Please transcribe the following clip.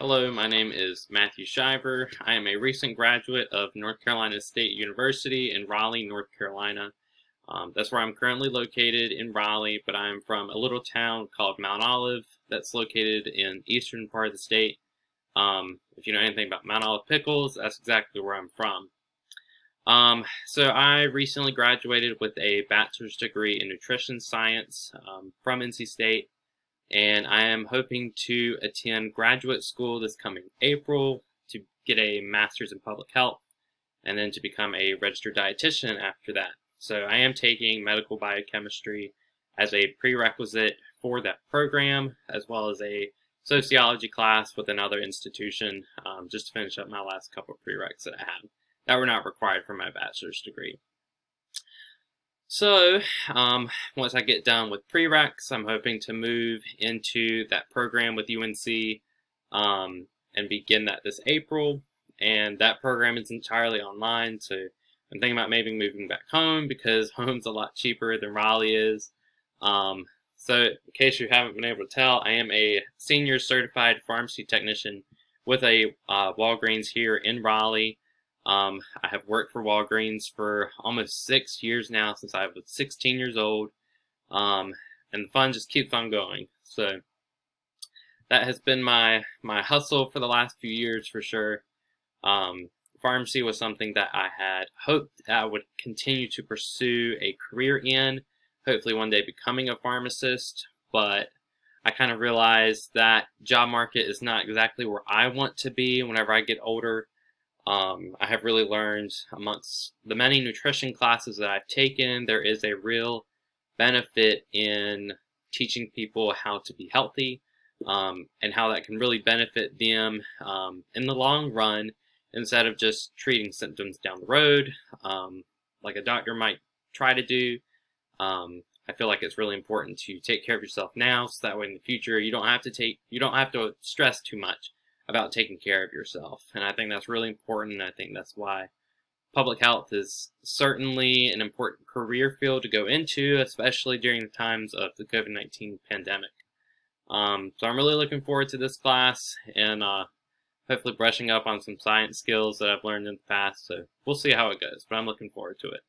Hello, my name is Matthew Shiver. I am a recent graduate of North Carolina State University in Raleigh, North Carolina. That's where I'm currently located in Raleigh, but I'm from a little town called Mount Olive that's located in eastern part of the state. If you know anything about Mount Olive pickles, that's exactly where I'm from. So I recently graduated with a bachelor's degree in nutrition science from NC State, and I am hoping to attend graduate school this coming April to get a master's in public health and then to become a registered dietitian after that. So I am taking medical biochemistry as a prerequisite for that program, as well as a sociology class with another institution, just to finish up my last couple of prereqs that I had that were not required for my bachelor's degree. So, once I get done with prereqs, I'm hoping to move into that program with UNC and begin that this April. And that program is entirely online, so I'm thinking about maybe moving back home because home's a lot cheaper than Raleigh is. So, in case you haven't been able to tell, I am a senior certified pharmacy technician with a Walgreens here in Raleigh. I have worked for Walgreens for almost 6 years now, since I was 16 years old, and the fun just keeps on going. So that has been my hustle for the last few years for sure. Pharmacy was something that I had hoped I would continue to pursue a career in, hopefully one day becoming a pharmacist, but I kind of realized that job market is not exactly where I want to be whenever I get older. I have really learned amongst the many nutrition classes that I've taken, there is a real benefit in teaching people how to be healthy, and how that can really benefit them in the long run instead of just treating symptoms down the road, like a doctor might try to do. I feel like it's really important to take care of yourself now, so that way in the future you don't have to stress too much about taking care of yourself. And I think that's really important. I think that's why public health is certainly an important career field to go into, especially during the times of the COVID-19 pandemic. So I'm really looking forward to this class and hopefully brushing up on some science skills that I've learned in the past. So we'll see how it goes, but I'm looking forward to it.